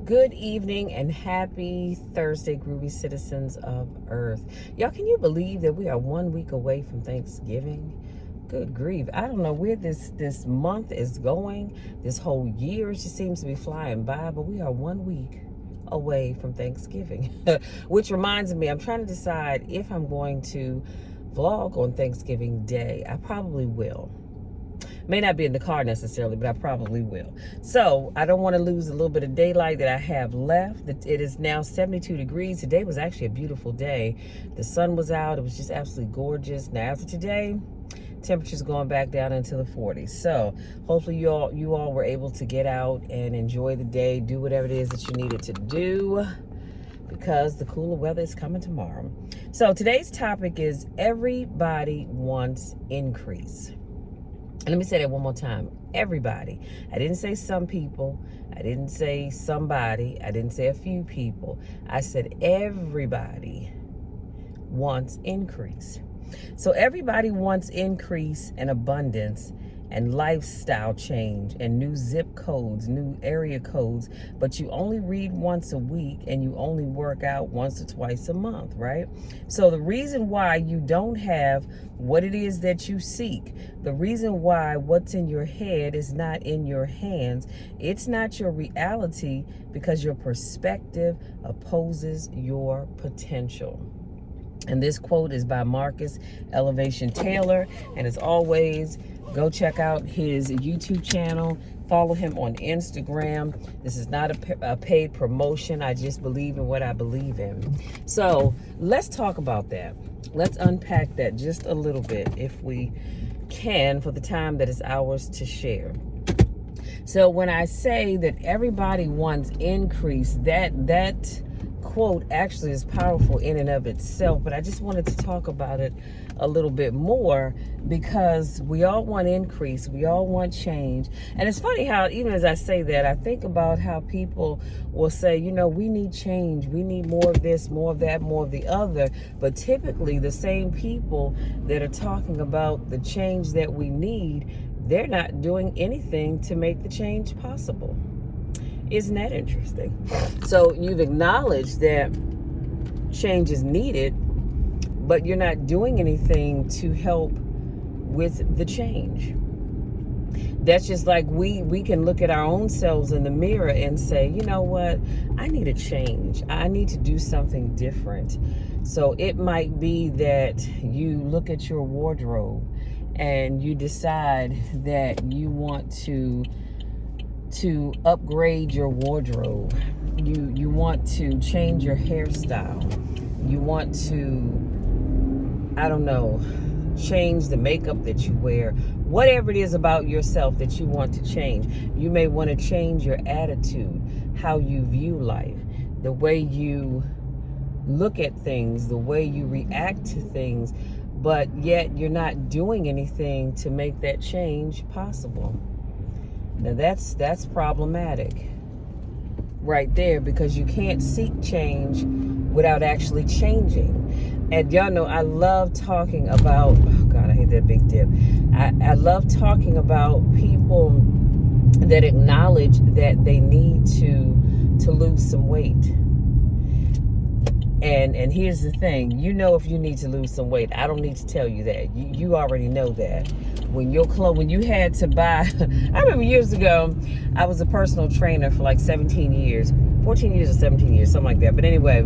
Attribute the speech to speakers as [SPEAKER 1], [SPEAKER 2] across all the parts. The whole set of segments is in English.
[SPEAKER 1] Good evening and happy Thursday, groovy citizens of Earth. Y'all, can you believe that we are 1 week away from Thanksgiving? Good grief. I don't know where this month is going. This whole year just seems to be flying by, but we are 1 week away from Thanksgiving. Which reminds me, I'm trying to decide if I'm going to vlog on Thanksgiving Day. I probably will. May not be in the car necessarily, but I probably will. So I don't want to lose a little bit of daylight that I have left. It is now 72 degrees. Today was actually a beautiful day. The sun was out. It was just absolutely gorgeous. Now after today, temperature's going back down into the 40s. So hopefully you all were able to get out and enjoy the day, do whatever it is that you needed to do, because the cooler weather is coming tomorrow. So today's topic is everybody wants increase. And let me say that one more time. Everybody. I didn't say some people. I didn't say somebody. I didn't say a few people. I said everybody wants increase. So everybody wants increase and abundance and lifestyle change and new zip codes, new area codes, but you only read once a week and you only work out once or twice a month, right? So the reason why you don't have what it is that you seek, the reason why what's in your head is not in your hands, it's not your reality, because your perspective opposes your potential. And this quote is by Marcus Elevation Taylor. And as always, go check out his YouTube channel. Follow him on Instagram. This is not a paid promotion. I just believe in what I believe in. So let's talk about that. Let's unpack that just a little bit, if we can, for the time that is ours to share. So when I say that everybody wants increase, that quote actually is powerful in and of itself, but I just wanted to talk about it a little bit more, because we all want increase, we all want change. And it's funny how even as I say that, I think about how people will say, you know, we need change, we need more of this, more of that, more of the other, but typically the same people that are talking about the change that we need, they're not doing anything to make the change possible. Isn't that interesting? So you've acknowledged that change is needed, but you're not doing anything to help with the change. That's just like we can look at our own selves in the mirror and say, you know what, I need a change. I need to do something different. So it might be that you look at your wardrobe and you decide that you want to upgrade your wardrobe. You want to change your hairstyle. You want to, I don't know, change the makeup that you wear. Whatever it is about yourself that you want to change. You may want to change your attitude, how you view life, the way you look at things, the way you react to things, but yet you're not doing anything to make that change possible. Now that's problematic right there, because you can't seek change without actually changing. And y'all know I love talking about, oh God, I hate that big dip. I love talking about people that acknowledge that they need to lose some weight. And here's the thing, you know, if you need to lose some weight, I don't need to tell you that. You already know that. When you had to buy, I remember years ago, I was a personal trainer for like 14 years or 17 years, something like that. But anyway,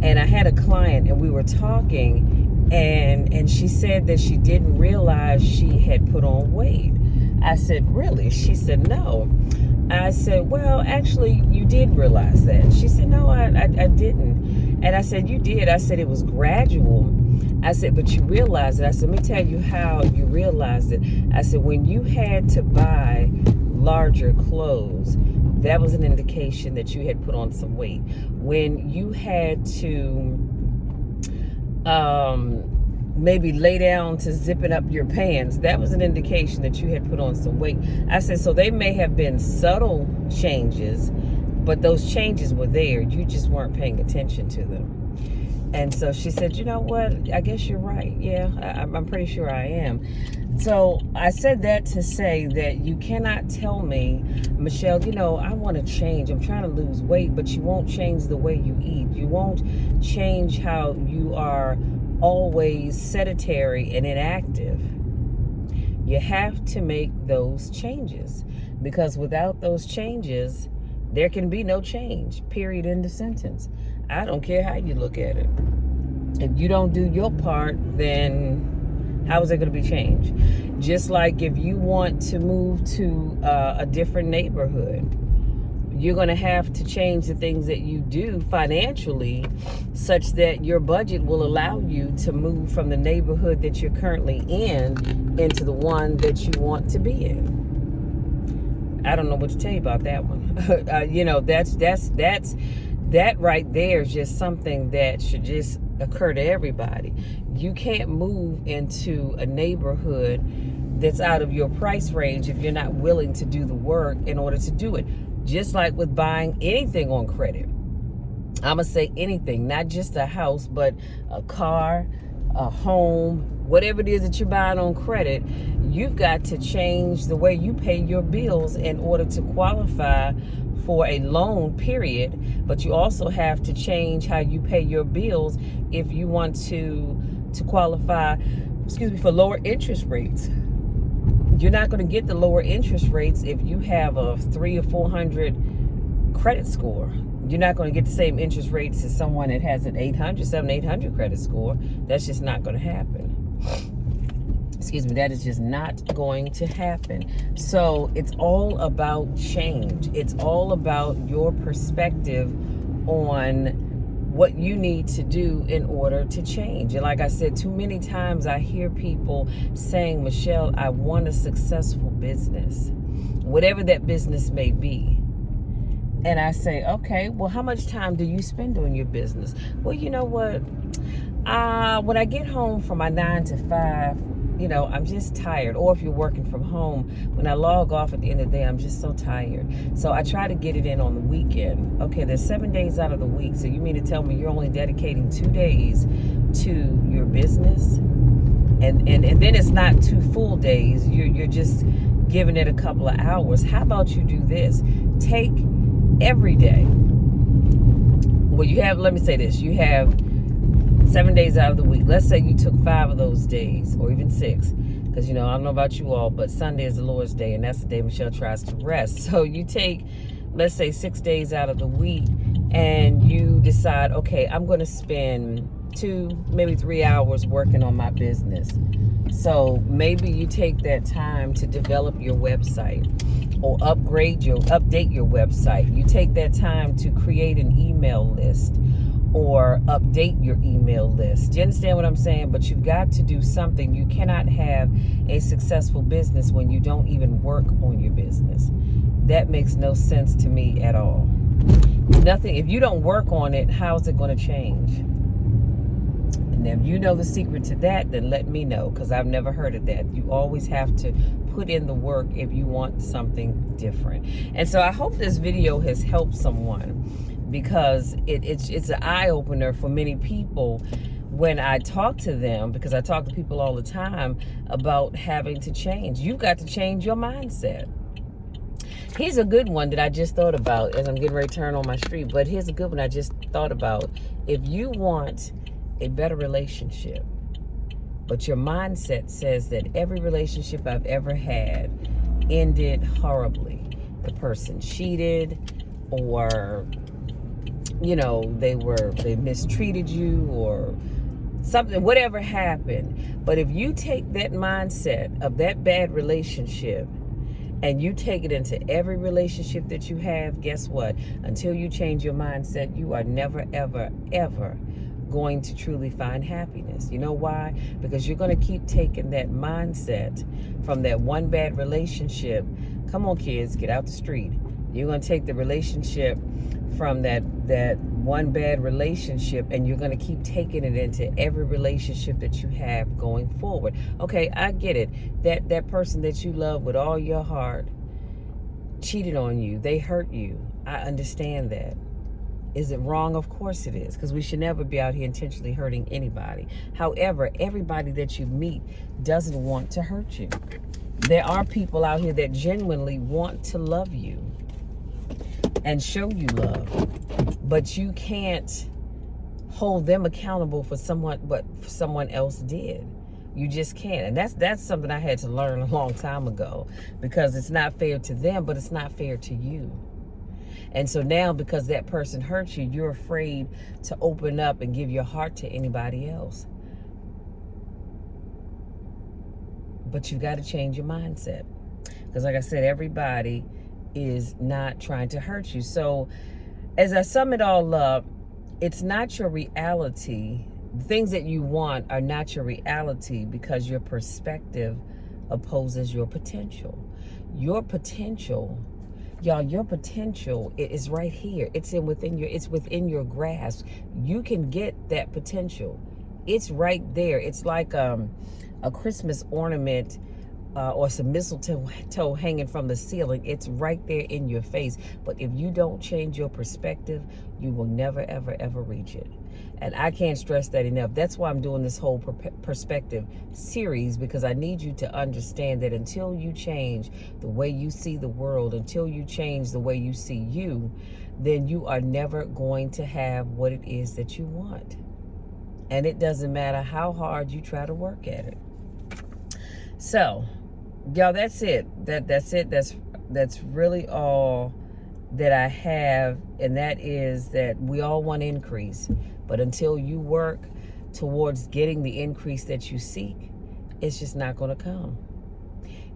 [SPEAKER 1] and I had a client and we were talking, and she said that she didn't realize she had put on weight. I said, really? She said, no. I said, well, actually, you did realize that. She said, no, I didn't. And I said, you did. I said, it was gradual. I said, but you realized it. I said, let me tell you how you realized it. I said, when you had to buy larger clothes, that was an indication that you had put on some weight. When you had to maybe lay down to zipping up your pants, that was an indication that you had put on some weight. I said, so they may have been subtle changes, but those changes were there. You just weren't paying attention to them. And so she said, you know what? I guess you're right. Yeah, I'm pretty sure I am. So I said that to say that you cannot tell me, Michelle, I want to change. I'm trying to lose weight, but you won't change the way you eat. You won't change how you are always sedentary and inactive. You have to make those changes, because without those changes, there can be no change, period, end of sentence. I don't care how you look at it. If you don't do your part, then how is there going to be change? Just like if you want to move to a different neighborhood, you're going to have to change the things that you do financially such that your budget will allow you to move from the neighborhood that you're currently in into the one that you want to be in. I don't know what to tell you about that one. That right there is just something that should just occur to everybody. You can't move into a neighborhood that's out of your price range if you're not willing to do the work in order to do it. Just like with buying anything on credit. I'm going to say anything, not just a house, but a car, a home, whatever it is that you're buying on credit. You've got to change the way you pay your bills in order to qualify for a loan, period. But you also have to change how you pay your bills if you want to qualify, for lower interest rates. You're not going to get the lower interest rates if you have a 300 or 400 credit score. You're not going to get the same interest rates as someone that has an 800 credit score. That's just not going to happen. That is just not going to happen. So it's all about change. It's all about your perspective on what you need to do in order to change. And like I said, too many times I hear people saying, Michelle, I want a successful business, whatever that business may be. And I say, okay, well, how much time do you spend on your business? Well, you know what? When I get home from my 9 to 5, I'm just tired. Or if you're working from home, when I log off at the end of the day, I'm just so tired. So I try to get it in on the weekend. Okay, there's 7 days out of the week. So you mean to tell me you're only dedicating 2 days to your business? And then it's not 2 full days. You're just giving it a couple of hours. How about you do this? Take every day. Well, let me say this. You have 7 days out of the week. Let's say you took 5 of those days, or even 6, because I don't know about you all, but Sunday is the Lord's day, and that's the day Michelle tries to rest. So you take, let's say, 6 days out of the week, and you decide, okay, I'm going to spend 2, maybe 3 hours working on my business. So maybe you take that time to develop your website or update your website. You take that time to create an email list or update your email list. Do you understand what I'm saying? But you've got to do something. You cannot have a successful business when you don't even work on your business. That makes no sense to me at all. Nothing. If you don't work on it, how's it going to change? And if you know the secret to that, then let me know, because I've never heard of that. You always have to put in the work if you want something different. And so I hope this video has helped someone, because it's an eye-opener for many people when I talk to them, because I talk to people all the time about having to change. You've got to change your mindset. Here's a good one that I just thought about as I'm getting ready to turn on my street, but here's a good one I just thought about. If you want a better relationship, but your mindset says that every relationship I've ever had ended horribly. The person cheated, or they mistreated you, or something, whatever happened. But if you take that mindset of that bad relationship and you take it into every relationship that you have, guess what? Until you change your mindset, you are never, ever, ever going to truly find happiness. You know why? Because you're going to keep taking that mindset from that one bad relationship. Come on, kids, get out the street. You're going to take the relationship from that one bad relationship, and you're going to keep taking it into every relationship that you have going forward. Okay, I get it. That person that you love with all your heart cheated on you. They hurt you. I understand that. Is it wrong? Of course it is, because we should never be out here intentionally hurting anybody. However, everybody that you meet doesn't want to hurt you. There are people out here that genuinely want to love you and show you love, but you can't hold them accountable for what someone else did. You just can't. And that's something I had to learn a long time ago, because it's not fair to them, but it's not fair to you. And so now, because that person hurt you, you're afraid to open up and give your heart to anybody else. But you got to change your mindset. Because like I said, everybody is not trying to hurt you. So as I sum it all up, it's not your reality. The things that you want are not your reality, because your perspective opposes your potential. Your potential, y'all, your potential is right here. It's within your grasp. You can get that potential. It's right there. It's like a Christmas ornament or some mistletoe hanging from the ceiling. It's right there in your face. But if you don't change your perspective, you will never, ever, ever reach it. And I can't stress that enough. That's why I'm doing this whole perspective series, because I need you to understand that until you change the way you see the world, until you change the way you see you, then you are never going to have what it is that you want. And it doesn't matter how hard you try to work at it. So, y'all, that's it. That's it. That's really all that I have, and that is that we all want increase. But until you work towards getting the increase that you seek, it's just not going to come.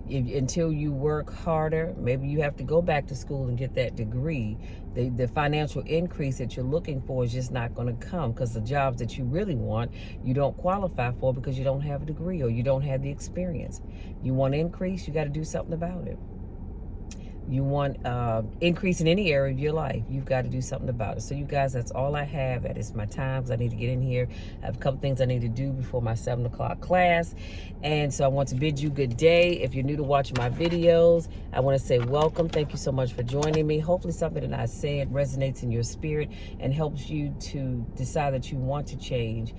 [SPEAKER 1] Until you work harder, maybe you have to go back to school and get that degree. The financial increase that you're looking for is just not going to come, because the jobs that you really want, you don't qualify for because you don't have a degree or you don't have the experience. You want increase, you got to do something about it. You want increase in any area of your life, you've got to do something about it. So you guys, that's all I have. That is my time, because I need to get in here. I have a couple things I need to do before my 7 o'clock class. And so I want to bid you good day. If you're new to watching my videos, I want to say welcome. Thank you so much for joining me. Hopefully something that I said resonates in your spirit and helps you to decide that you want to change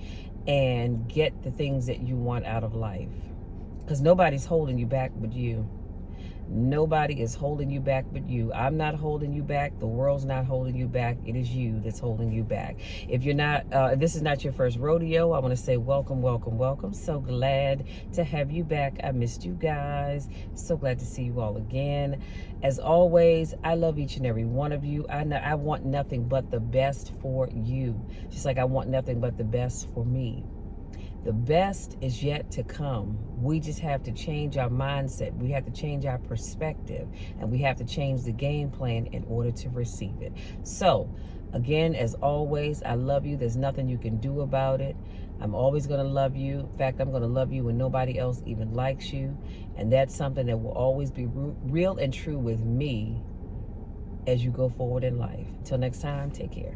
[SPEAKER 1] and get the things that you want out of life. Because nobody's holding you back but you. Nobody is holding you back but you. I'm not holding you back. The world's not holding you back. It is you that's holding you back. If you're not, if this is not your first rodeo, I want to say welcome, welcome, welcome. So glad to have you back. I missed you guys. So glad to see you all again. As always, I love each and every one of you. I want nothing but the best for you. Just like I want nothing but the best for me. The best is yet to come. We just have to change our mindset. We have to change our perspective, and we have to change the game plan in order to receive it. So, again, as always, I love you. There's nothing you can do about it. I'm always going to love you. In fact, I'm going to love you when nobody else even likes you. And that's something that will always be real and true with me as you go forward in life. Until next time, take care.